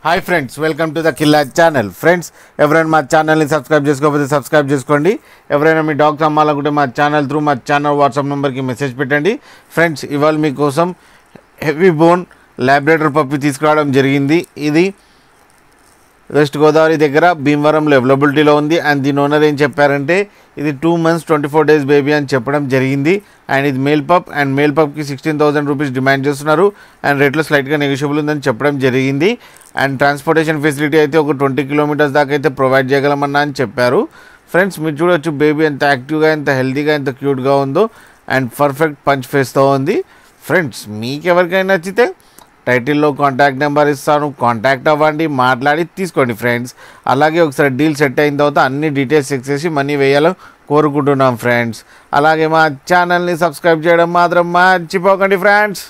Hi friends, welcome to the Killa channel. Friends, ఎవరైనా మా ఛానల్ని సబ్స్క్రైబ్ చేసుకోకపోతే సబ్స్క్రైబ్ చేసుకోండి. ఎవరైనా మీ డాగ్స్ అమ్మాలనుకుంటే మా ఛానల్ త్రూ మా ఛానల్ వాట్సాప్ నెంబర్కి మెసేజ్ పెట్టండి. ఫ్రెండ్స్, ఇవాళ మీకోసం హెవీ బోన్ లాబ్రేటర్ పప్పి తీసుకురావడం జరిగింది. ఇది వెస్ట్ గోదావరి దగ్గర భీమవరంలో అవైలబిలిటీలో ఉంది. అండ్ దీని ఓనర్ ఏం చెప్పారంటే ఇది 2 months 24 days బేబీ అని చెప్పడం జరిగింది. అండ్ ఇది మేల్ పప్, అండ్ మేల్ పప్కి 16,000 రూపీస్ డిమాండ్ చేస్తున్నారు. అండ్ రేట్లో స్లైట్గా నెగోషియబుల్ ఉందని చెప్పడం జరిగింది. అండ్ ట్రాన్స్పోర్టేషన్ ఫెసిలిటీ అయితే ఒక 20 kilometers దాకా అయితే ప్రొవైడ్ చేయగలమన్నా అని చెప్పారు. ఫ్రెండ్స్, మీరు చూడొచ్చు బేబీ ఎంత యాక్టివ్గా, ఎంత హెల్తీగా, ఎంత క్యూట్గా ఉందో. అండ్ పర్ఫెక్ట్ పంచ్ ఫేస్తో ఉంది. ఫ్రెండ్స్, మీకు ఎవరికైనా నచ్చితే టైటిల్లో కాంటాక్ట్ నెంబర్ ఇస్తాను, కాంటాక్ట్ అవ్వండి, మాట్లాడి తీసుకోండి ఫ్రెండ్స్. అలాగే ఒకసారి డీల్ సెట్ అయిన తర్వాత అన్ని డీటెయిల్స్ చెక్ చేసి మనీ వేయాలని కోరుకుంటున్నాం ఫ్రెండ్స్. అలాగే మా ఛానల్ని సబ్స్క్రైబ్ చేయడం మాత్రం మర్చిపోకండి ఫ్రెండ్స్.